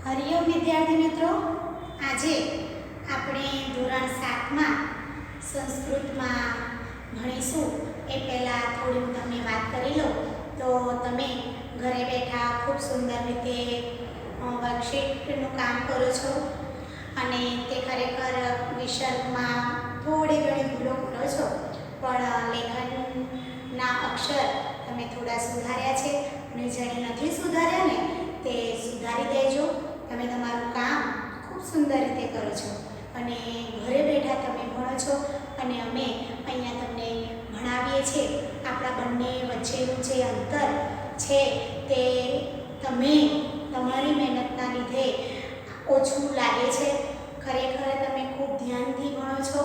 હરિઓમ વિદ્યાર્થી મિત્રો, આજે આપણે ધોરણ 7માં સંસ્કૃતમાં ભણીશું. એ પહેલાં થોડી હું તમને વાત કરી લઉં તો તમે ઘરે બેઠા ખૂબ સુંદર રીતે વર્કશીટનું કામ કરો છો અને તે ખરેખર વિષયમાં થોડી ઘણી ભૂલો કરો છો, પણ લેખનના અક્ષર તમે થોડા સુધાર્યા છે અને જેણે નથી સુધાર્યા ને તે સુધારી દેજો. તમે તમારું કામ ખૂબ સુંદર રીતે કરો છો અને ઘરે બેઠા તમે ભણો છો અને અમે અહીંયા તમને ભણાવીએ છીએ. આપણા બંને વચ્ચેનું જે અંતર છે તે તમે તમારી મહેનતના લીધે ઓછું લાગે છે. ખરેખર તમે ખૂબ ધ્યાનથી ભણો છો.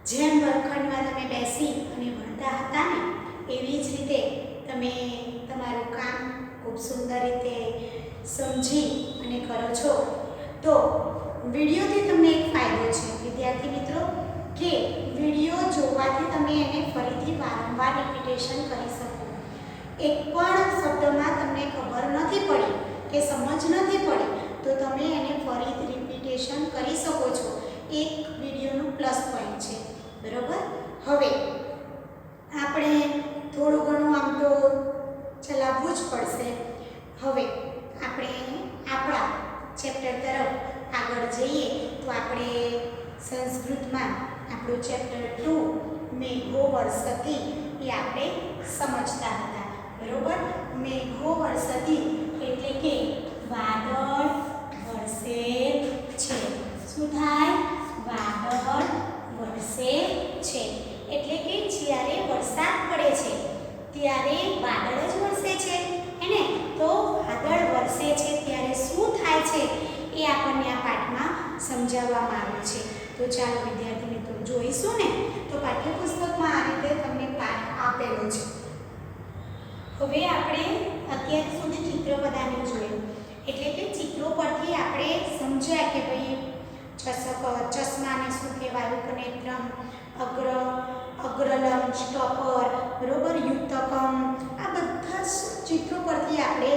જેમ વર્ગખંડમાં તમે બેસી અને ભણતા હતા ને એવી જ રીતે તમે તમારું કામ ખૂબ સુંદર રીતે સમજી અને કરો છો. તો વિડીયોથી તમને એક ફાયદો છે વિદ્યાર્થી મિત્રો કે વિડીયો જોવાથી તમે એને ફરીથી વારંવાર રિપીટેશન કરી શકો. એક પણ શબ્દમાં તમને ખબર નથી પડી કે સમજ નથી પડી તો તમે એને ફરીથી રિપીટેશન કરી શકો છો. એક વિડીયોનું પ્લસ પોઈન્ટ છે, બરાબર. હવે આપણે થોડું ઘણું આમ તો ચલાવવું જ પડશે. હવે આપણે આપણા ચેપ્ટર તરફ આગળ જઈએ તો આપણે સંસ્કૃતમાં આપણું ચેપ્ટર 2 મેઘો વર્ષતિ એ આપણે સમજતા હતા, બરોબર. મેઘો વર્ષતિ એટલે કે વાદળ વરસે છે. શું થાય? વાદળ વરસે છે એટલે કે જ્યારે વરસાદ પડે છે ત્યારે વાદળ જ વરસે છે એને તો વાદળ વરસે છે ત્યારે શું થાય છે એ આપણને આ પાઠમાં સમજાવવામાં આવ્યું છે. તો ચાલો વિદ્યાર્થી મિત્રો જોઈશું ને. તો પાઠ્યપુસ્તકમાં આ રીતે તમને પાઠ આપેલો છે. હવે આપણે અત્યાર સુધી ચિત્ર બધાને જોયું એટલે કે ચિત્રો પરથી આપણે સમજ્યા કે ભાઈ ચશ્માને શું કહેવાય, ઉપનેત્રમ, અગ્રલમ, સ્ટોપર, બરોબર, યુક્તકમ, આ બધા જ ચિત્રો પરથી આપણે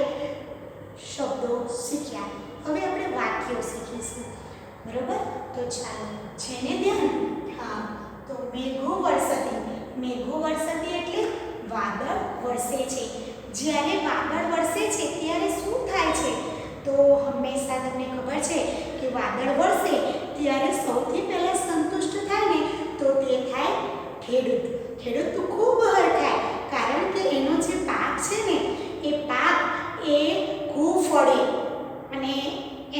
શબ્દો શીખ્યા. હવે આપણે વાક્યો શીખીશું, બરોબર. તો ચાલો જેને ધ્યાન. હા, તો મેઘો વર્ષતિ. મેઘો વર્ષતિ એટલે વાદળ વરસે છે. જ્યારે વાદળ વરસે છે ત્યારે શું થાય છે? તો હંમેશા તમને ખબર છે કે વાદળ વરસે ત્યારે સૌથી પહેલા સંતુષ્ટ થાય ને તો તે થાય ખેડૂત. ખેડૂત તો ખૂબ હરખાય, કારણ કે એનો જે પાક છે ને એ પાક એ ખૂબ ફળે અને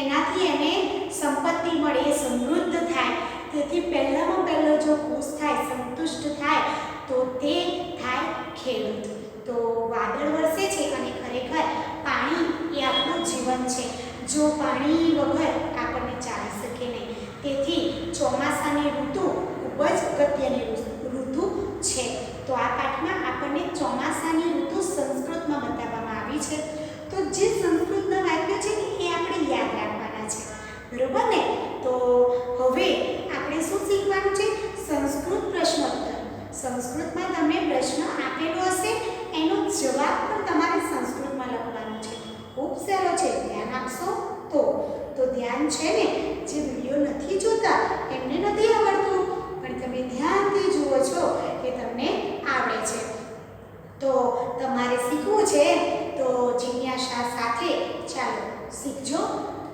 એનાથી એને સંપત્તિ મળે, એ સમૃદ્ધ થાય. તેથી પહેલામાં પહેલો જો ખુશ થાય, સંતુષ્ટ થાય તો તે થાય ખેડૂત. તો વાદળ વરસે છે અને ખરેખર પાણી એ આપણું જીવન છે. જો પાણી વગર આપણને ચાલી શકે નહીં. તેથી ચોમાસાની ઋતુ ખૂબ જ અગત્યની ઋતુ છે. તો આ પાઠમાં આપણને ચોમાસાની ઋતુ સંસ્કૃતમાં બતાવવામાં આવી છે. તો જે સંસ્કૃતના વાક્યો છે એ આપણે યાદ રાખવાના છે, બરોબર ને. તો હવે આપણે શું શીખવાનું છે? સંસ્કૃત પ્રશ્નોત્તર. સંસ્કૃતમાં તમને પ્રશ્ન આપેલો હશે, એનો જવાબ પણ તમારે સંસ્કૃતમાં લખવાનો છે. ખૂબ સહેલો છે, ધ્યાન આપશો તો ધ્યાન છે ને. જે વિડીયો નથી જોતા એમને નથી આવડતું, પણ તમે ધ્યાનથી જુઓ છો કે તમને આવડે છે. તો તમારે શીખવું છે તો જિજ્ઞાસા સાથે ચાલો શીખજો.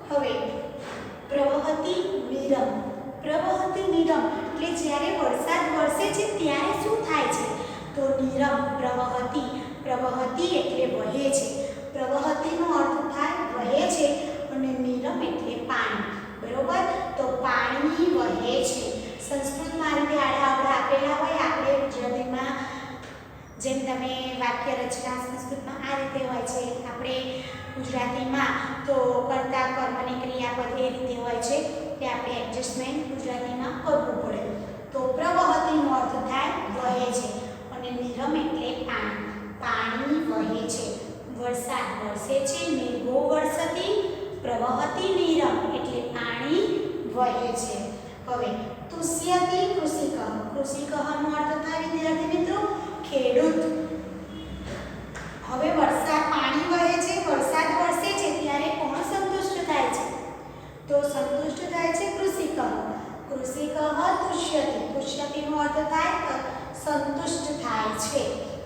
હવે પ્રવહતિ નિરમ. પ્રવહતિ નિરમ એટલે જ્યારે વરસાદ વરસે છે ત્યારે શું થાય છે? તો નિરમ પ્રવહતિ. પ્રવહતિ એટલે વહે છે. પ્રવહતિનો અર્થ થાય વહે છે અને નિરમ એટલે પાણી, બરોબર. તો પાણી વહે છે. સંસ્કૃતમાં રીતે આડા આપેલા હોય, આપણે ગુજરાતીમાં જેમ તમે વાક્ય રચના સંસ્કૃતમાં આ રીતે હોય છે, આપણે ગુજરાતીમાં તો કર્તા કર્મની ક્રિયાપદ એ રીતે હોય છે કે આપણે એડજસ્ટમેન્ટ ગુજરાતીમાં કરવું પડે. તો પ્રવહતિનો અર્થ થાય વહે છે અને નિરમ એટલે પાણી. પાણી વહે છે. વરસાદ વરસે છે, મેઘો વર્ષતિ, પ્રવહતિ નિરમ એટલે પાણી વહે છે. હવે તુષ્યતિ કૃષિકઃ. કૃષિકઃનો અર્થ થાય વિદ્યાર્થી મિત્રો ખેડૂત. હવે પાણી વહે છે, વરસાદ વરસે છે ત્યારે કોણ સંતુષ્ટ થાય તુષ્યતિનો અર્થ થાય સંતુષ્ટ થાય છે.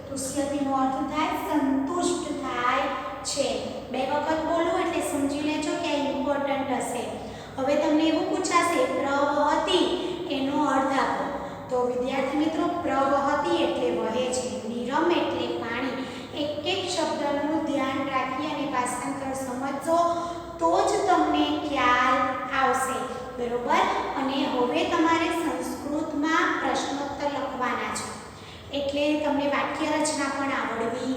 તુષ્યતિનો અર્થ થાય સંતુષ્ટ થાય છે. બે વખત બોલું એટલે સમજી લેજો કે આ ઇમ્પોર્ટન્ટ હશે. હવે તમને એવું પૂછાશે પ્રવહતી એનો અર્થ આપો. તો વિદ્યાર્થી મિત્રો, પ્રવહતી એટલે વહે છે, નિરમ એટલે પાણી. એક એક શબ્દનું ધ્યાન રાખી અને ભાષાંતર સમજજો તો જ તમને ખ્યાલ આવશે. બરોબર. અને હવે તમારે સંસ્કૃતમાં પ્રશ્નોત્તર લખવાના છે, એટલે તમને વાક્ય રચના પણ આવડવી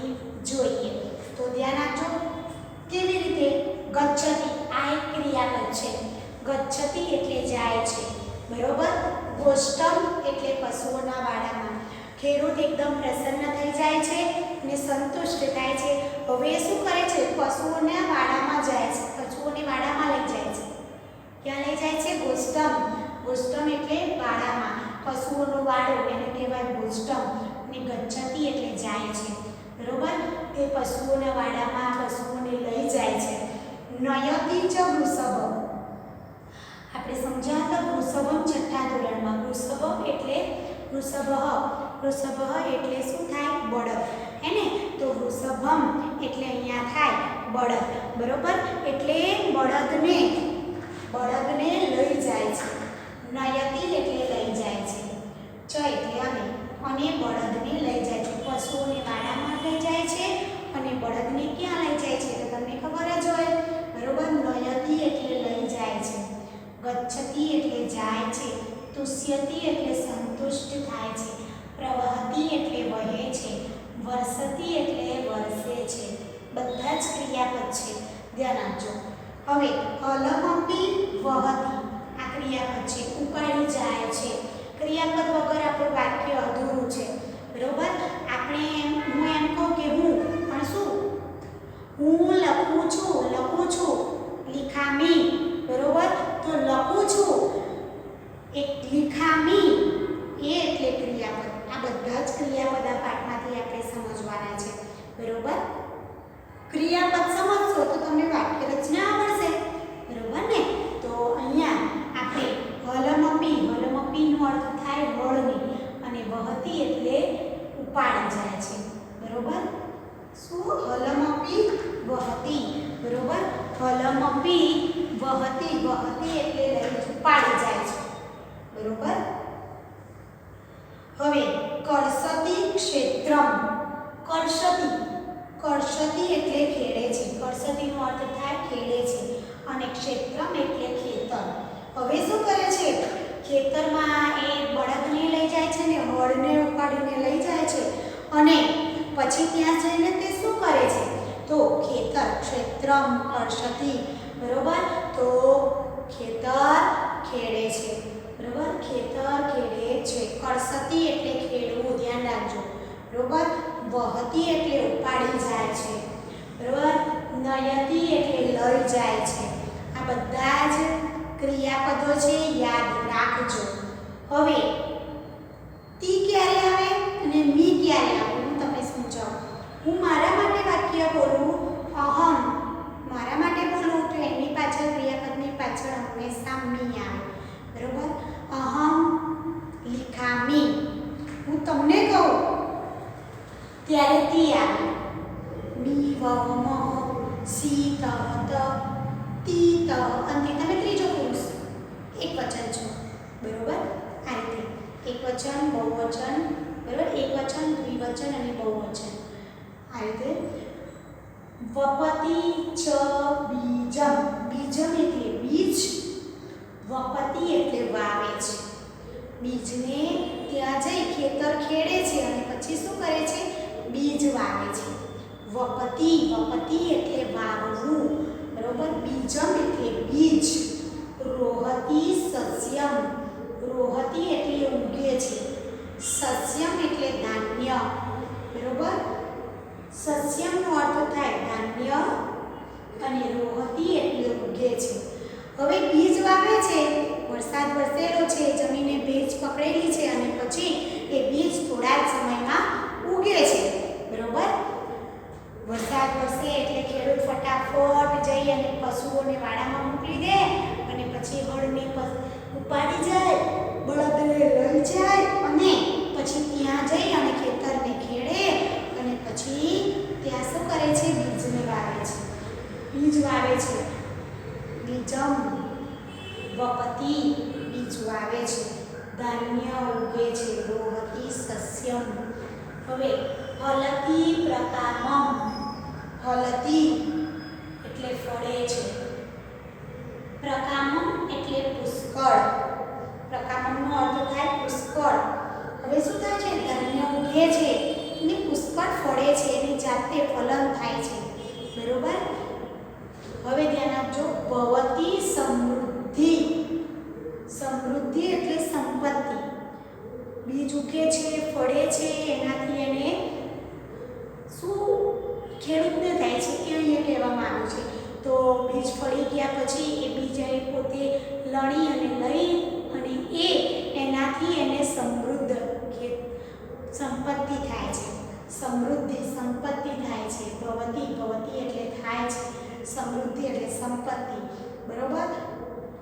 જોઈએ. તો ધ્યાન આપજો. કેવી રીતે? ગચ્છતિ આ એક ક્રિયાપદ છે. ગચ્છતિ એટલે જાય છે. બરોબર. ગોષ્ઠમ એટલે પશુઓના વાડામાં. ખેડૂત એકદમ પ્રસન્ન થઈ જાય છે અને સંતુષ્ટ થાય છે. હવે શું કરે છે? પશુઓના વાડામાં જાય છે. પશુઓને વાડામાં લઈ જાય છે. ક્યાં લઈ જાય છે? ગોષ્ઠમ. ગોષ્ઠમ એટલે વાડામાં. પશુઓનો વાડો એને કહેવાય ગોષ્ઠમ. અને ગચ્છતિ એટલે જાય છે. બરોબર. તે પશુઓના વાડામાં પશુઓને લઈ જાય છે. નયતિ ચ વૃષભમ. આપણે સમજ્યા હતા વૃષભમ છઠ્ઠા ધોરણમાં. વૃષભમ એટલે વૃષભ એટલે શું થાય? બળદ. હે ને? તો વૃષભમ એટલે અહીંયા થાય બળદ. બરોબર. એટલે બળદને લઈ જાય છે. નયતિ એટલે લઈ જાય છે. ચ એટલે અને બળદને લઈ જાય છે. પશુઓને વાડામાં લઈ જાય છે અને બળદને ક્યાં લઈ જાય છે? તો તમને ખબર જ હોય. બરોબર. નયતિ એટલે લઈ જાય છે. ગચ્છતિ એટલે જાય છે. તુષ્યતિ એટલે સંતુષ્ટ થાય છે. પ્રવહતી એટલે વહે છે. વર્ષતી એટલે વરસે છે. બધા જ ક્રિયાપદ છે. ધ્યાન આપજો. હવે અલમપી વહતી આ ક્રિયાપદ છે. ઉપાડી જાય છે. ક્રિયાપદ વગર આપણું વાક્ય અધૂરું છે. બરોબર. આપણે હું એમ કહું કે હું, પણ શું? હું લખું છું લિખામી. બરોબર. તો લખું છું એક લિખામી એ એટલે ક્રિયાપદ. આ બધા જ ક્રિયાપદ આ પાઠમાંથી આપણે સમજવાના છે. બરોબર. ક્રિયાપદ સમજશો તો તમને વાક્ય રચના આવડશે. બરોબર ને? તો અહીંયા આપણે હલમપીનો અર્થ થાય વળની અને વહતી એટલે ઉપાડી જાય છે. બરોબર. શું? હલમપી વહતી. બરોબર. હલમપી વહતી એટલે ઉપાડી જાય છે. બરોબર. હવે કર્ષતિ ક્ષેત્રમ. કર્ષતિ એટલે ખેડે છે. કર્ષતિનો અર્થ થાય ખેડે છે અને ક્ષેત્રમ એટલે ખેતર. હવે શું કરે છે? ખેતરમાં એ બળદને લઈ જાય છે ને હળને ઉપાડીને લઈ જાય છે અને પછી ત્યાં જઈને તે શું કરે છે? તો ખેતર. ક્ષેત્રમ કર્ષતિ. બરોબર. તો ખેતર ખેડે છે. બરોબર. ખેતર ખેડે છે. કર્ષતિ એટલે ખેડવું. ધ્યાન રાખજો. બરોબર. વહતી એટલે ઉપાડી જાય છે. બરોબર. નયતિ એટલે લઈ જાય છે. આ બધા જ ક્રિયાપદો છે. યાદ રાખજો. હવે તી ક્યારે આવે અને મી ક્યારે આવે હું તમને સમજાવું. હું મારા માટે વાક્ય બોલું અહમ. મારા માટે બોલું તો એની પાછળ ક્રિયાપદની પાછળ હંમેશા મી આવે. બરોબર. અહમ લિખામી. હું તમને કહું ત્યારે તી આવે. મી વમ સી ત તી ત અંતે તમે ત્રીજો પુરુષ એક વચન છો. બરોબર. આ રીતે એક વચન બહુવચન. બરોબર. એક વચન દ્વિવચન અને બહુવચન. આ રીતે વપતિ ચ બીજમ. બીજમ એટલે બીજ. વપતિ એટલે વાવે છે. બીજને ત્યાં જઈ ખેતર ખેડે છે અને પછી શું કરે છે? બીજ વાવે છે. વપતિ એટલે વાવવું. બરોબર. બીજમ એટલે બીજ. રોહતી સસ્યમ. રોહતી એટલે ઉગે છે. સસ્યમ એટલે ધાન્ય. બરોબર. સસ્યમનો અર્થ થાય ધાન્ય અને રોહતી એટલે ઉગે છે. હવે બીજ વાવે છે. વરસાદ વરસેલો છે, જમીને ભેજ પકડેલી છે અને પછી એ બીજ થોડા જ સમયમાં ઉગે છે. બરોબર. વરસાદ વરસે એટલે ખેડૂત ફટાફટ જઈ અને પશુઓને વાડામાં મોકલી દે અને પછી હળને ઉપાડી જાય બળદને લઈ જાય અને પછી ત્યાં જઈ અને ખેતરને ખેડે અને પછી ત્યાં શું કરે છે? બીજને વાવે છે. બીજ વાવે છે. બીજમ વપતિ, બીજ વાવે છે. ધાન્ય ઉગે છે. રોહતી સસ્યમ. હવે હલતી પ્રકામમ, હલતી એટલે ફળે છે. પ્રકામમ એટલે પુષ્કળ. પ્રકામમનો અર્થ થાય પુષ્કળ. હવે શું થાય છે? ધાન્ય ઉગે છે અને પુષ્કળ ફળે છે, એની જાતે ફલન થાય છે. બરોબર. હવે ધ્યાન આપજો. ભવતી સમૃદ્ધિ. સમૃદ્ધિ એટલે સંપત્તિ. બીજ ઉગે છે, ફળે છે, એનાથી એને શું ખેડૂતને થાય છે એ અહીંયા કહેવામાં આવ્યું છે. તો બીજ ફળી ગયા પછી એ બીજ એ પોતે લણી અને લઈ અને એનાથી એને સમૃદ્ધ સંપત્તિ થાય છે. સમૃદ્ધિ સંપત્તિ થાય છે. ભવતી, ભવતી એટલે થાય છે. સમૃદ્ધિ એટલે સંપત્તિ. બરોબર.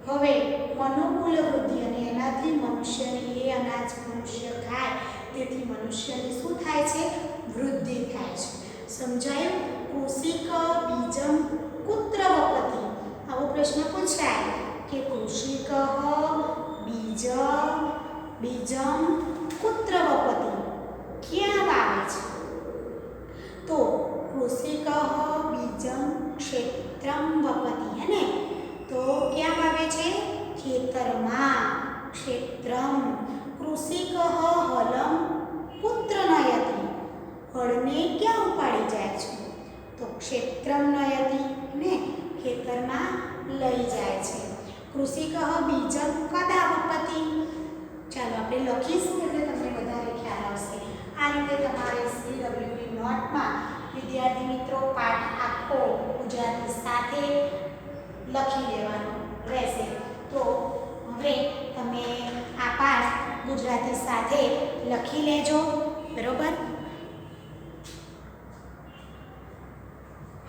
હવે મનોકૂલ વૃદ્ધિ અને એનાથી મનુષ્યની એ અનાજ મનુષ્ય ખાય તેથી મનુષ્યની શું થાય છે? વૃદ્ધિ થાય છે. સમજાયું? કૃષિક બીજમ કુત્ર વપતિ. આવો પ્રશ્ન પૂછાય કે કૃષિક બીજમ કુત્ર વપતિ, ક્યાં વાવે છે? તો કૃષિક બીજમ ક્ષેત્રમ વપતિ, હે ને? તો ક્યાં વાવે છે? ખેતરમાં. ક્ષેત્રમ. કૃષિક હલમ પુત્ર નયતિ, હળને ક્યાં ઉપાડી જાય છે? તો ક્ષેત્રમ નયતિ, ને ખેતરમાં લઈ જાય છે. કૃષિક બીજમ કદા વપતિ. ચાલો આપણે લખીશું એટલે તમને વધારે ખ્યાલ આવશે. આ રીતે તમારે CWE નોટમાં વિદ્યાર્થી મિત્રો પાઠ આખો ગુજરાતી સાથે લખી લેવાનો રહેશે. તો હવે તમે આ પાઠ ગુજરાતી સાથે લખી લેજો. બરોબર.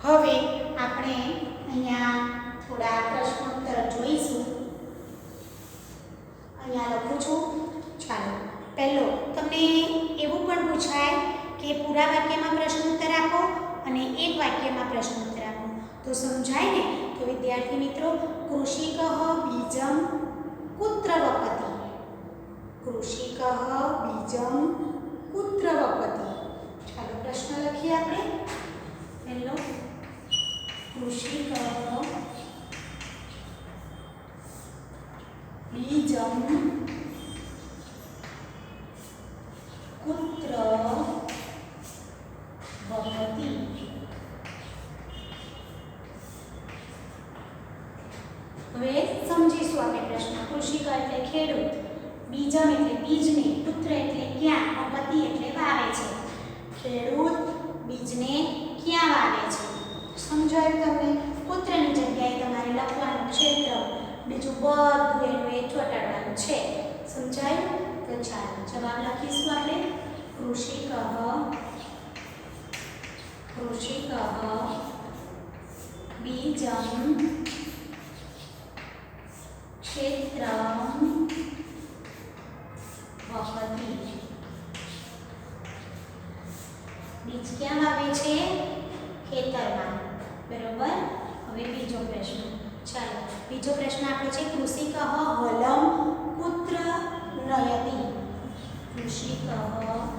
હવે આપણે અહીંયા થોડા પ્રશ્નોત્તર જોઈશું. અહીંયા લખું છું. ચાલો. પહેલો તમને એવું પણ પૂછાય કે પૂરા વાક્યમાં પ્રશ્નોત્તર આપો અને એક વાક્યમાં પ્રશ્નોત્તર આપો તો સમજાય ને? તો વિદ્યાર્થી મિત્રો, કૃષિક બીજમ કુત્ર વપતિ. કૃષિક બીજમ કુત્ર વપતિ. ચાલો પ્રશ્ન લખીએ આપણે. પહેલો, કૃષિક બીજમ કુત્ર વપતિ. હવે સમજીશું આપણે પ્રશ્ન. કૃષિક એટલે ખેડૂત, બીજમ એટલે બીજને, પુત્ર એટલે ક્યાં, વપતિ એટલે વાવે છે. ખેડૂત બીજને ક્યાં વાવે છે? સમજાયું તમને? પુત્રની જગ્યાએ તમારે લખવાનું ક્ષેત્ર, બીજું બધું એનું એ ચોટાડવાનું છે. સમજાયું? તો ચાલો જવાબ લખીશું આપણે. કૃષિક બીજમ ક્ષેત્રમ વપતિ. બીજ ક્યાં વાવે છે? ખેતરમાં. બરોબર. હવે બીજો પ્રશ્ન. ચાલો બીજો પ્રશ્ન આપણો છે કૃષિક હલમ પુત્ર નયતિ. કૃષિક હલમ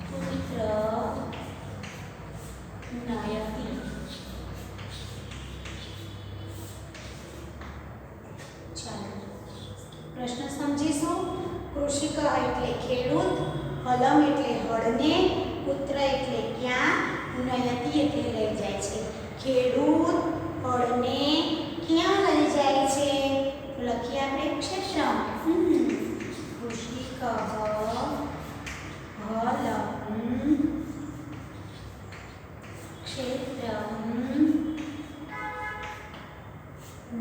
પુત્ર નયતિ. ચાલો પ્રશ્ન સમજીશું. કૃષિક એટલે ખેડૂત, હલમ એટલે હળને, પુત્ર એટલે ક્યાં, નયતિ એટલે લઈ જાય છે. ખેડૂત હળને ક્યાં લઈ જાય છે? લખીએ આપણે ક્ષેત્રમ. કૃષિક હલમ ક્ષેત્રમ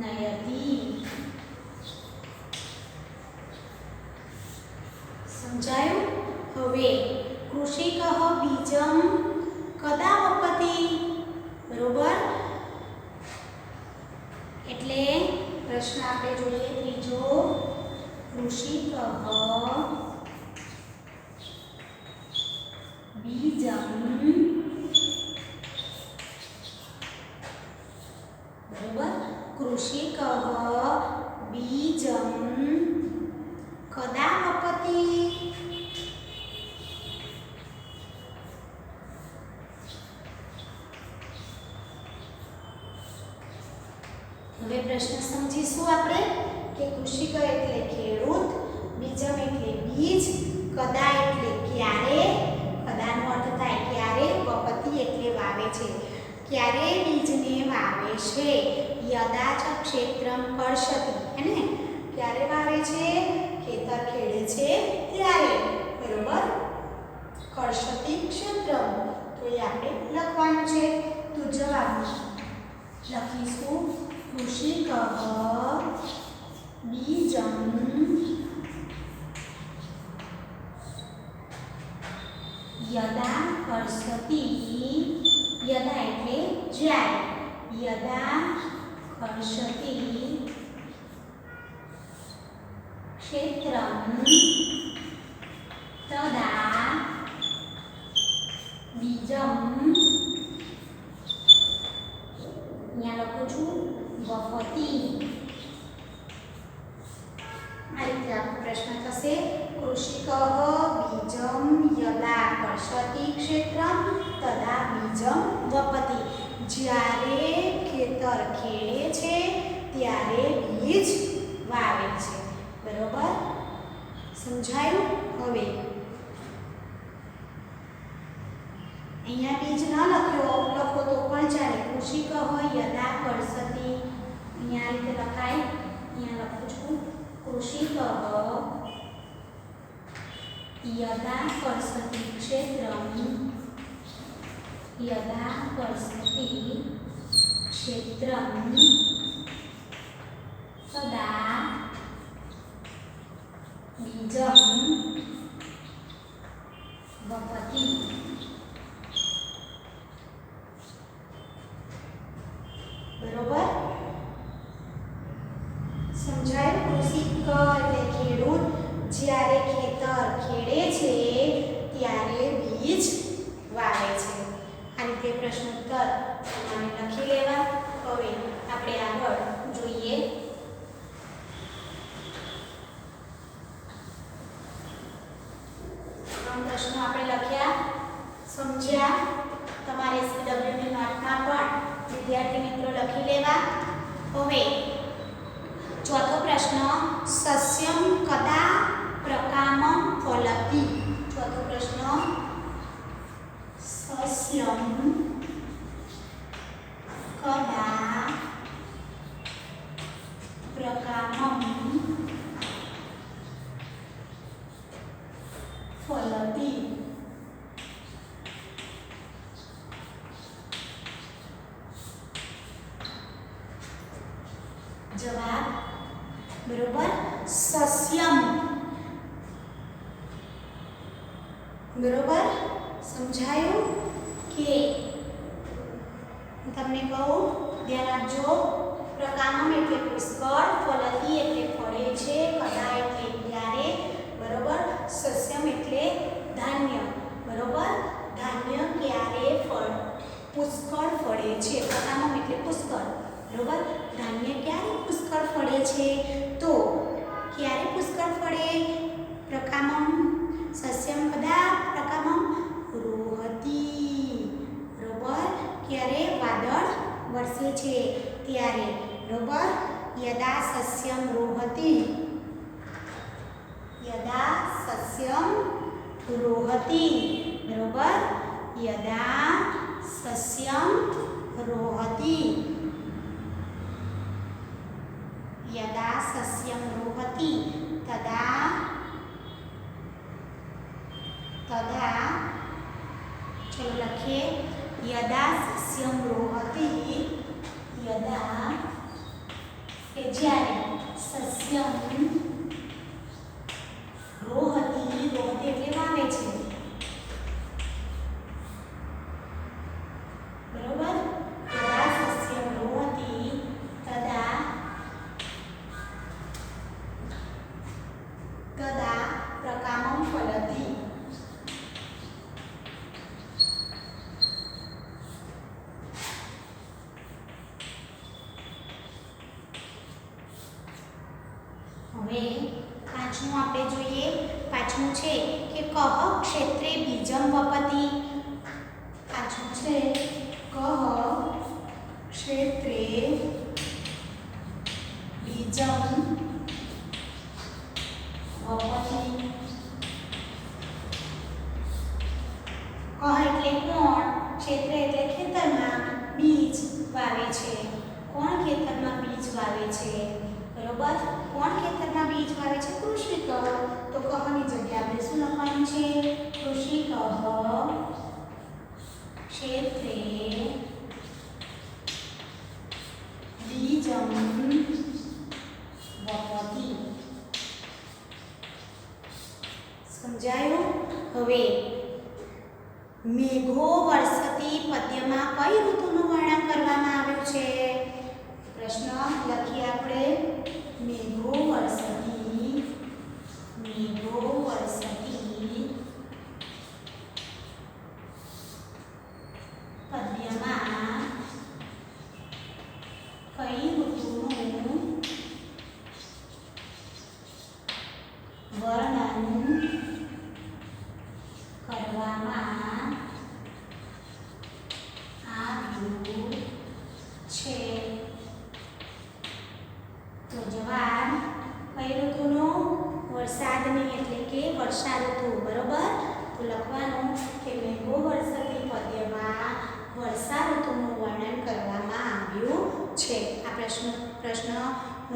નયતિ. સમજાયું? હવે કૃષિક બીજમ કદા વપતિ. બરોબર. એટલે પ્રશ્ન આપણે જોઈએ ત્રીજો, કૃષિકઃ બીજમ, બરોબર, કૃષિકઃ બીજમ કદા વપતિ. હવે પ્રશ્ન સમજીશું આપણે કે કૃષિક એટલે ખેડૂત, બીજમ એટલે બીજ, કદા એટલે ક્યારે, કદાનો અર્થ થાય ક્યારે, વપતિ એટલે વાવે છે, ક્યારે બીજને વાવે છે. યદા ચ ક્ષેત્રમ કર્ષતિ, હે ને, ક્યારે વાવે છે, ખેતર ખેડે છે ત્યારે, બરોબર. કર્ષતિ ક્ષેત્રમ, તો એ આપણે લખવાનું છે. તો જવાબ લખીશું કૃષિકઃ બીજમ યદા કર્ષતિ, યદા એટલે જ્યારે, યદા કર્ષતિ ક્ષેત્રમ તદા બીજમ, અહીંયા લખું છું વપતિ. આ રીતે આપણો પ્રશ્ન થશે કૃષિકઃ બીજમ યદા કર્ષતિ ક્ષેત્રમ તદા બીજમ વપતિ. જ્યારે ખેતર ખેડે છે ત્યારે બીજ વાવે છે, બરોબર. સમજાયું? હવે અહીંયા બીજ ન લખો તો પણ ચાલે. કૃષિકઃ યદા કર્ષતિ, અહીંયા આ રીતે લખાય. અહીંયા લખું છું કૃષિકઃ યદા કર્ષતિ ક્ષેત્રમ, યદા કર્ષતિ ક્ષેત્રમ તદા બીજમ વપતિ. બરોબર, સમજાય? કૃષિક એટલે ખેડૂત, જ્યારે ખેતર ખેડે છે ત્યારે બીજ વાવે છે. આ રીતે પ્રશ્નોત્તર તમારે લખી લેવા. હવે આપણે આગળ જોઈએ પ્રશ્નો આપણે લખ્યા, સમજ્યા. તમારે સીડબ્લ્યુની નોટમાં પણ વિદ્યાર્થી મિત્રો લખી લેવા. હવે ચોથો પ્રશ્ન, સસ્યમ કદા પ્રકામમ ફલતિ. ચોથો પ્રશ્ન, સસ્યમ કદા પ્રકામમ ફલતિ. જવાબ, બરોબર, સસ્યમ. બરોબર, સમજાયું? કે તમને કહું, ધ્યાન આપજો. પ્રકામમ એટલે પુષ્કળ, ફલતિ એટલે ફળે છે, કદા એટલે ક્યારે, બરોબર. સસ્યમ એટલે ધાન્ય, બરોબર. ધાન્ય ક્યારે પુષ્કળ ફળે છે. પ્રકામમ એટલે પુષ્કળ, બરોબર. ધાન્ય ક્યારે પુષ્કળ ફળે છે? તો ક્યારે પુષ્કળ ફળે? પ્રકામમ સસ્યમ કદા પ્રકામમ રોહતિ, બરોબર. ક્યારે વાદળ વરસે છે ત્યારે, બરોબર. યદા સસ્યમ રોહતિ, યદા સસ્યમ રોહતિ, બરોબર. યદા સસ્યમ રોહતિ, યદા સસ્યમ રોહતિ તદા ચલો લખીએ. યદા સસ્યમ રોહતિ, યદા કે જ્યારે સસ્યમ રોહતિ, રોહતિ એટલે વાવે છે, બરોબર. યદા સસ્યમ રોહતિ તદા આપણે જોઈએ. પાછું છે કે કહ ક્ષેત્રે બીજમ વપતિ. પાછું છે કહ ક્ષેત્રે બીજમ વપતિ. કહ એટલે કોણ, ક્ષેત્ર એટલે ખેતરમાં, બીજ વાવે છે. કોણ ખેતરમાં બીજ વાવે છે? બરોબર, કોણ ખેતરમાં બીજ વાવે છે? કૃષિક. તો કહની જગ્યાએ આપણે શું લખવાનું છે? કૃષિક ક્ષેત્રે બીજમ વપતિ. સમજાયું? હવે મેઘો વર્ષતી પદ્યમાં કઈ ઋતુનું વર્ણન કરવામાં આવ્યું છે? પ્રશ્ન લખીએ આપણે. મેઘો વર્ષતી પદ્યમાં કઈ ઋતુનું વર્ણન કરવામાં આવ્યું છે? તો જવાબ કઈ ઋતુનો? વરસાદની એટલે કે વર્ષા ઋતુ. બરોબર, તો લખવાનું કે મેઘો વર્ષતી પદ્યમાં વર્ષા ઋતુનું વર્ણન કરવામાં આવ્યું છે. આ પ્રશ્નનો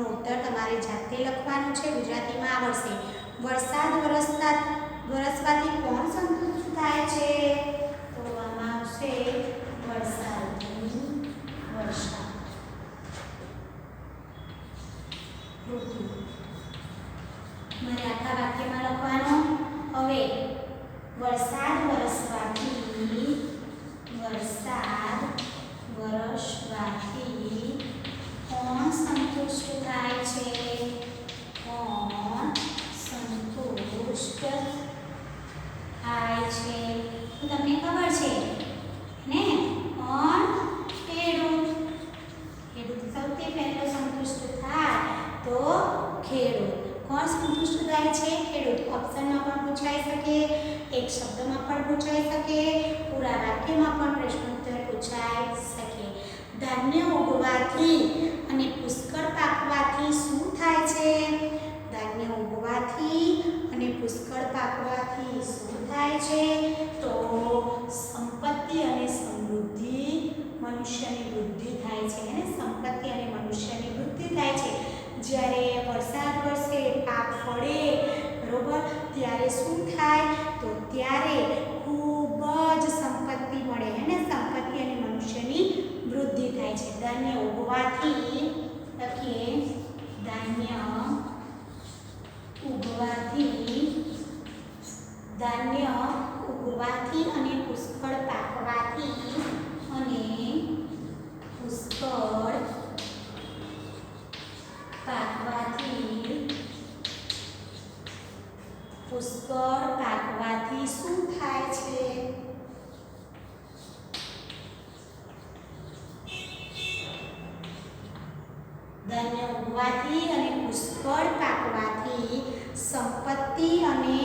ઉત્તર તમારે જાતે લખવાનું છે. ગુજરાતીમાં આવડશે. વરસાદ વરસવાથી કોણ સંતુષ્ટ થાય છે? તો આમાં આવશે વરસાદની વર્ષા ઋતુ. મારે આખા વાક્યમાં લખવાનું. હવે વરસાદ વરસવાથી કોણ સંતુષ્ટ થાય છે? કોણ સંતુષ્ટ થાય છે? તો તમને ખબર છે ને, કોણ? ખેડૂત. ખેડૂત સૌથી પહેલો સંતુષ્ટ થાય તો ખેડૂત. કોણ સંતુષ્ટ થાય છે? ખેડૂત. ઓપ્શનમાં પણ પૂછાઈ શકે, એક શબ્દમાં પણ પૂછાઈ શકે, પૂરા વાક્યમાં પણ પ્રશ્નોત્તર પૂછાઈ શકે. ધાન્ય ઉગવાથી અને પુષ્કળ પાકવાથી શું થાય છે? ધાન્ય ઉગવાથી અને પુષ્કળ પાકવાથી શું થાય છે? તો સંપત્તિ અને સમૃદ્ધિ, મનુષ્યની વૃદ્ધિ થાય છે. અને સંપત્તિ અને મનુષ્યની વૃદ્ધિ થાય છે. જ્યારે વરસાદ વરસે, પાક ફળે, બરોબર, ત્યારે શું થાય? તો ત્યારે ખૂબ જ સંપત્તિ મળે અને સંપત્તિ અને મનુષ્યની વૃદ્ધિ થાય છે. ધાન્ય ઉગવાથી લખીએ. ધાન્ય ઉગવાથી અને પુષ્કળ પાકવાથી શું થાય છે? ધાન્ય ઉગવાથી અને પુષ્કળ પાકવાથી સંપત્તિ અને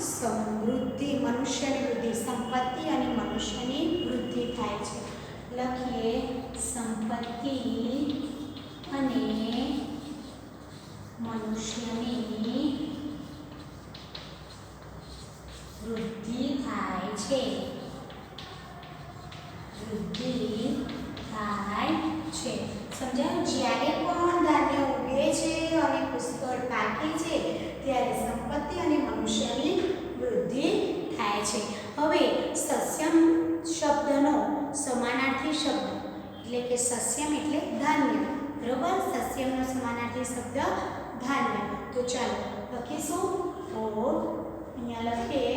સમૃદ્ધિ, મનુષ્યની વૃદ્ધિ, સંપત્તિ અને મનુષ્યની વૃદ્ધિ થાય છે. લખીએ. સંપત્તિ અને મનુષ્યની વૃદ્ધિ થાય છે. સમજાયું? જ્યારે પણ ધાન્ય ઉગે છે અને પુષ્કળ પાકે છે ત્યારે સંપત્તિ અને મનુષ્યની વૃદ્ધિ થાય છે. હવે સસ્યમ શબ્દનો સમાનાર્થી શબ્દ એટલે કે સસ્યમ એટલે ધાન્ય. બરોબર, સસ્યમનો સમાનાર્થી શબ્દ ધાન્ય. તો ચાલો લખીશું. તો અહીંયા લખીએ.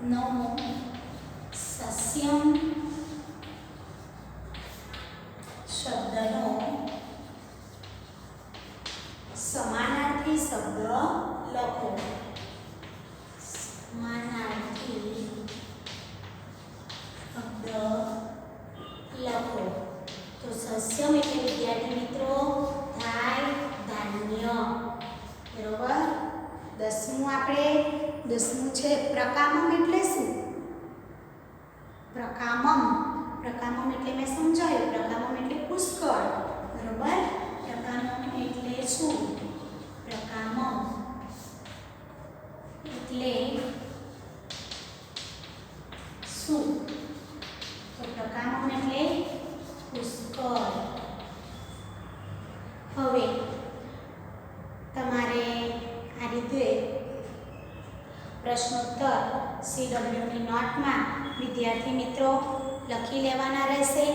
નવમો સસ્યમ શબ્દનો સમાનાર્થી શબ્દ લખો. સમાનાર્થી પ્રકામમ. પ્રકામમ એટલે મેં સમજાવ્યું, પ્રકામમ એટલે પુષ્કળ. બરોબર, પ્રકામમ એટલે શું? પ્રકામમ એટલે શું? તો પ્રકામમ એટલે પુષ્કળ. હવે તમારે આ રીતે પ્રશ્નોત્તર CWની નોટમાં વિદ્યાર્થી મિત્રો લખી લેવાના રહેશે.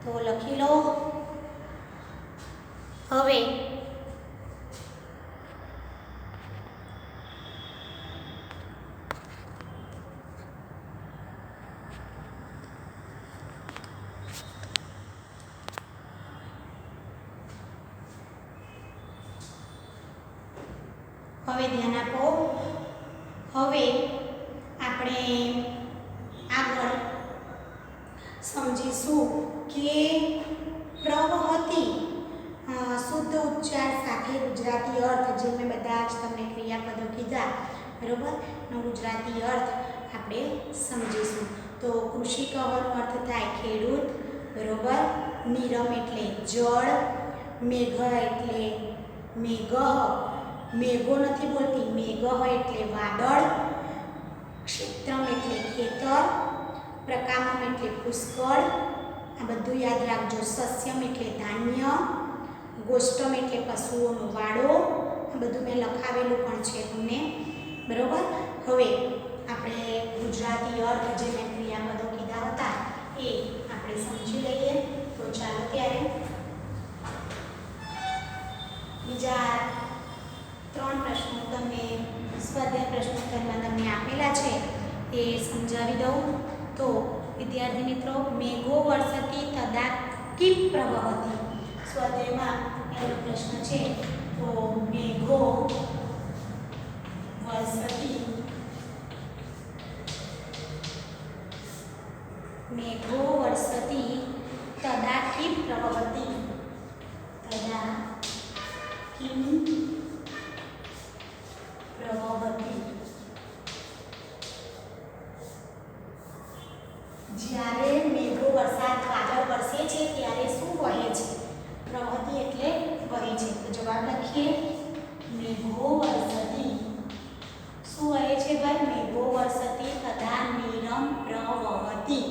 તો લખી લો. હવે ધ્યાન આપો. હવે આપણે આગળ સમજીશું કે પ્રવહતી શુદ્ધ ઉચ્ચાર સાથે ગુજરાતી અર્થ, જે મેં બધા જ તમને ક્રિયાપદો કીધા, બરોબર, નો ગુજરાતી અર્થ આપણે સમજીશું. તો કૃષિકનો અર્થ થાય ખેડૂત, બરોબર. નીરમ એટલે જળ, મેઘ એટલે મેઘ, મેઘો નથી બોલતી, મેઘ એટલે વાદળ, ક્ષેત્રમ એટલે ખેતર, પ્રકામમ એટલે પુષ્કળ, આ બધું યાદ રાખજો. સસ્યમ એટલે ધાન્ય, ગોષ્ઠમ એટલે પશુઓનો વાડો, આ બધું મેં લખાવેલું પણ છે તમને, બરોબર. હવે આપણે ગુજરાતી અર્થ જે મેં ક્રિયાપદો કીધા હતા એ આપણે સમજી લઈએ. તો ચાલો ત્યારે બીજા 3 પ્રશ્નો તમને સ્વાધ્યાય પ્રશ્નોત્તરમાં તમને આપેલા છે એ સમજાવી દઉં. તો વિદ્યાર્થી મિત્રો, મેઘો વર્ષતી તદા કિમ પ્રવહતી. સ્વાધ્યાયમાં પહેલો પ્રશ્ન છે. તો મેઘો વર્ષતી, મેઘો વર્ષતી તદા કિમ પ્રવહતી, તદા કિમ પ્રવહતી. જ્યારે મેઘો વરસાદ વાદળ વરસે છે ત્યારે શું વહે છે? પ્રવહતી એટલે વહે છે. તો જવાબ લખીએ. મેઘો વર્ષતી, શું વહે છે ભાઈ? મેઘો વર્ષતી તથા નીરમ પ્રવહતી,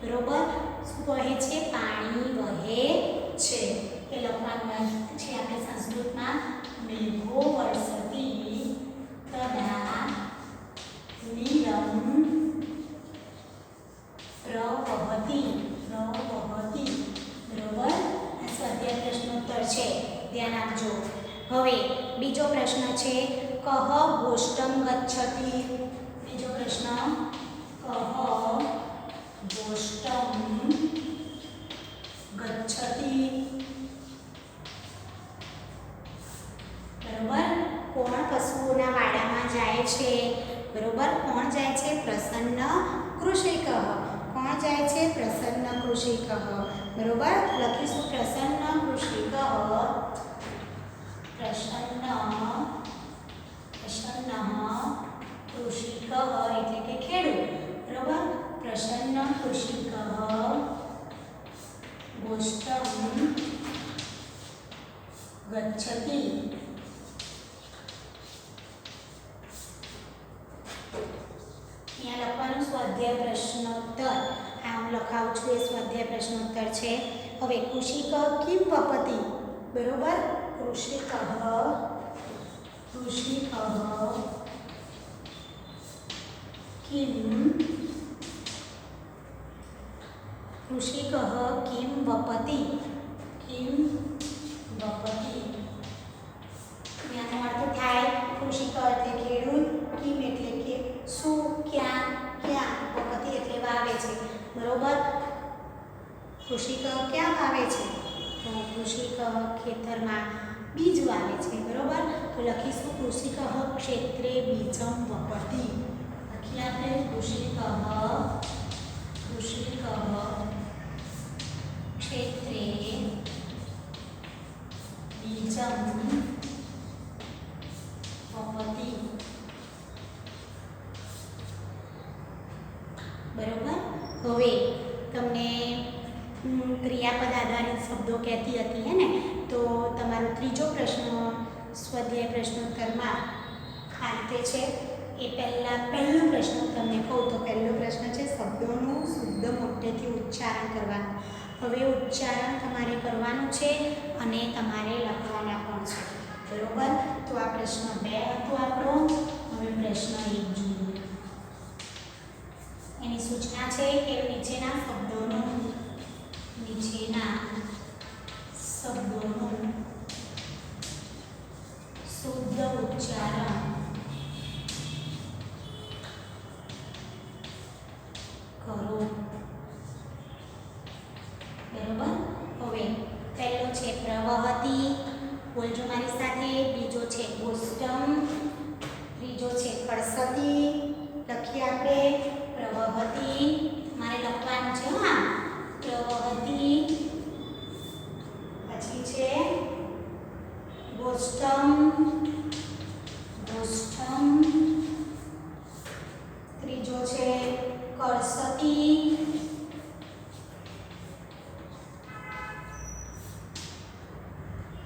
બરોબર. શું વહે છે? પાણી વહે છે. એ લખવાનું છે આપણે સંસ્કૃતમાં. મેઘો વર્ષતી તથા નીરમ પ્રવહતી, પ્રવહતી, બરોબર. આ સ્વાધ્યાય પ્રશ્નોત્તર છે, ધ્યાન આપજો. હવે બીજો પ્રશ્ન છે. કહ ગોષ્ઠમ ગચ્છતિ. બીજો પ્રશ્ન, કહ ગોષ્ઠમ ગચ્છતિ, બરોબર. કોણ પશુઓના વાડામાં જાય છે? બરોબર. કોણ જાય છે? પ્રસન્ન કૃષિકઃ. કોણ જાય છે? પ્રસન્ન કૃષિકઃ, બરોબર. લખીશું પ્રસન્ન કૃષિકઃ, પ્રસન્ન કૃષિકઃ એટલે કે ખેડૂત, બરોબર. પ્રસન્ન કૃષિકઃ ગોષ્ઠમ ગચ્છતિ. અહીંયા લખવાનું સ્વાધ્યાય પ્રશ્નોત્તર. આ હું લખાવું છું એ સ્વાધ્યાય પ્રશ્નોત્તર છે. હવે કૃષિક કિમ વપતિ, બરોબર. કૃષિક કિમ, કૃષિક કિમ વપતિ, કિમ વપતિ. એનો અર્થ થાય કૃષિક એટલે ખેડૂત, કિમ એટલે કે શું, ક્યાં, ક્યાં, વપતિ એટલે વાવે છે, બરોબર. કૃષિક ક્યાં વાવે છે? તો કૃષિક ખેતરમાં બીજ વાવે છે, બરોબર. તો લખીશું કૃષિક ક્ષેત્રે બીજમ વપતિ. લખીએ આપણે કૃષિક ક્ષેત્રે બીજમ વપતિ, બરોબર. હવે તમને ક્રિયાપદ આધારિત શબ્દો કહેતી હતી હે ને, તો તમારો ત્રીજો પ્રશ્ન સ્વાધ્યાય પ્રશ્નોત્તરમાં આ રીતે છે. એ પહેલો પ્રશ્ન તમને કહું તો પહેલો પ્રશ્ન છે શબ્દોનું શુદ્ધ મોટેથી ઉચ્ચારણ કરવાનું. હવે ઉચ્ચારણ તમારે કરવાનું છે અને તમારે લખવાના પણ છે, બરોબર. તો આ પ્રશ્ન 2 હતો આપણો. હવે પ્રશ્ન 1 જોઈએ. એની સૂચના છે કે નીચેના શબ્દોનું શુદ્ધ ઉચ્ચારણ કરો, બરોબર. હવે પહેલો છે પ્રવહતી, બોલજો મારી સાથે. બીજો છે ગોષ્ઠમ, ત્રીજો છે કળસતી. લખીએ આપણે પ્રવહતી, મારે લખવાનું છે હા, પ્રવહતી. પછી છે ગોષ્ઠમ, ત્રીજો છે કળસતી,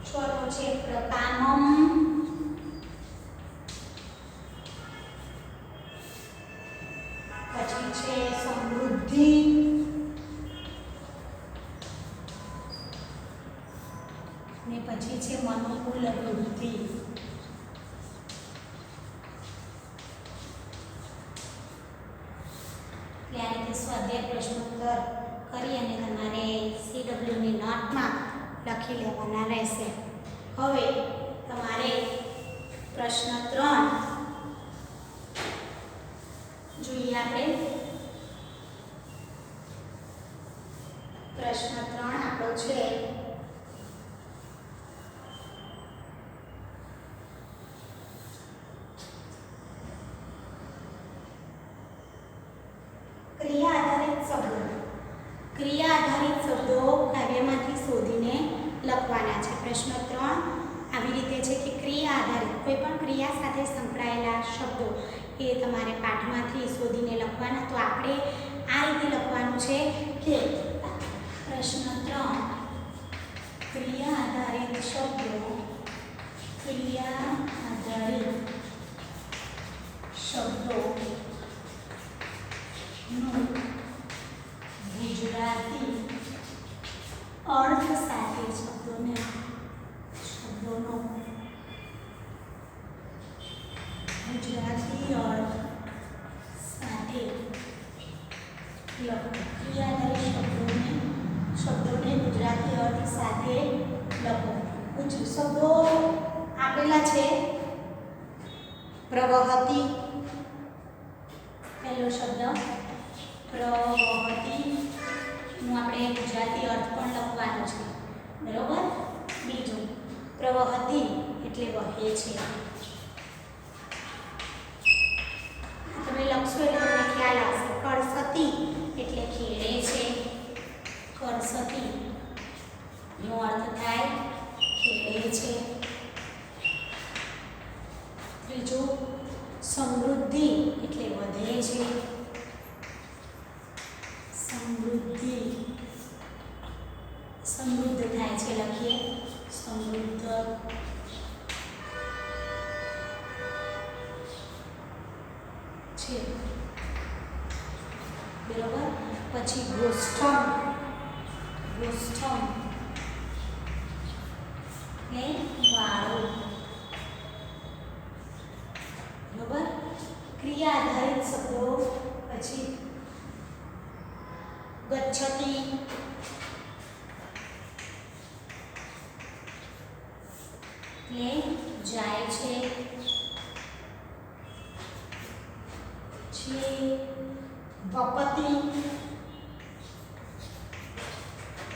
ચોથો છે પ્રકામમ, પછી છે સમૃદ્ધિ, ને પછી છે મનુકૂલ વૃદ્ધિ. ત્યારે તે સ્વાધ્યાય પ્રશ્નોત્તર કરી અને તમારે CW ની નોટમાં લખી લેવાના રહેશે. હવે તમારે પ્રશ્ન 3 જોઈએ આપણે. પ્રશ્ન 3 આપણો છે ક્રિયા આધારિત શબ્દો કાવ્યમાંથી શોધીને લખવાના છે. પ્રશ્ન 3 આવી રીતે છે કે ક્રિયા આધારિત કોઈ પણ ક્રિયા સાથે સંકળાયેલા શબ્દો એ તમારે પાઠમાંથી શોધીને લખવાના. તો આપણે આ રીતે લખવાનું છે કે પ્રશ્ન 3 ક્રિયા આધારિત શબ્દોનું ગુજરાતી અર્થ સાથે શબ્દોનો ગુજરાતી અર્થ સાથે લખો. ક્રિયાધારી શબ્દોને ગુજરાતી અર્થ સાથે લખો. શબ્દો આપેલા છે. પ્રવહતી, પહેલો શબ્દ પ્રવહતી નું આપણે ગુજરાતી અર્થ પણ લખવાનો છે, બરોબર. બીજું પ્રવહતી એટલે વહે છે. તમે લખશો એટલે તમને ખ્યાલ આવશે. કળસતી એટલે ખેડે છે. કળસતી નો અર્થ થાય ખેડે છે. ત્રીજું સમૃદ્ધિ એટલે વધે છે. સમૃદ્ધ થાય છે, લખીએ સમૃદ્ધ. છે, બરોબર. પછી ગોષ્ઠમ એ વાળું, બરોબર. ક્રિયા આધારિત શબ્દો પછી ગચ્છતી, એટલે જાય છે. વપતિ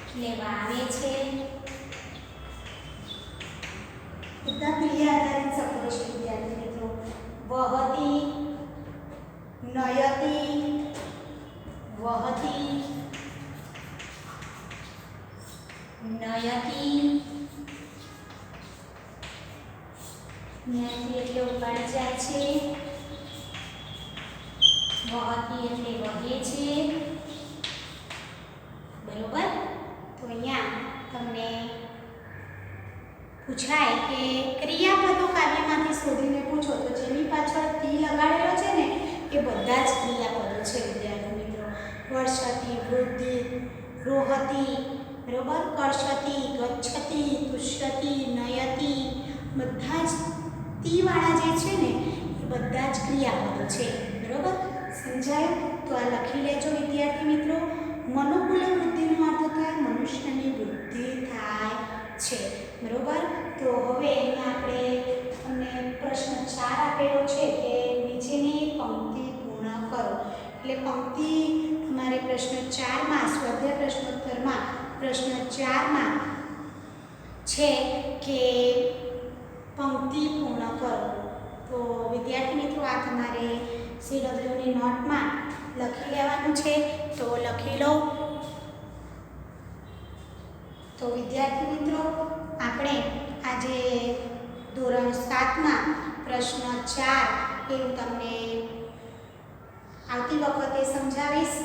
એટલે વાવે છે. બધા ક્રિયા આધારિત શબ્દો છે વિદ્યાર્થી મિત્રો. વહતી, નયતી, વહતી, નયતી, નયતી એટલે ઉપાડી જાય છે. વહતી એટલે વહે છે. પૂછાય કે ક્રિયાપદો કાવ્યમાંથી શોધીને પૂછો તો જેની પાછળ તી લગાડેલો છે ને એ બધા જ ક્રિયાપદો છે વિદ્યાર્થી મિત્રો. વર્ષતી, વૃદ્ધિ, રોહતી, બરોબર, કર્ષતી, ગચ્છતી, તુષ્યતી, નયતી, બધા જ તીવાળા જે છે ને એ બધા જ ક્રિયાપદો છે. બરોબર, સમજાયું? તો આ લખી લેજો વિદ્યાર્થી મિત્રો. મનોકુલ વૃદ્ધિનો અર્થ થાય મનુષ્યની વૃદ્ધિ થાય છે. બરોબર, તો હવે અહીંયા આપણે તમને પ્રશ્ન 4 આપેલો છે કે નીચેની પંક્તિ પૂર્ણ કરો. એટલે પંક્તિ તમારે પ્રશ્ન 4માં સ્વાધ્યાય પ્રશ્નોત્તરમાં પ્રશ્ન 4માં છે કે પંક્તિ પૂર્ણ કરો. તો વિદ્યાર્થી મિત્રો આ તમારે CWની નોટમાં લખી લેવાનું છે. તો લખી લો. તો વિદ્યાર્થી મિત્રો આપણે આજે ધોરણ 7માં પ્રશ્ન 4 એ હું તમને આવતી વખતે સમજાવીશ.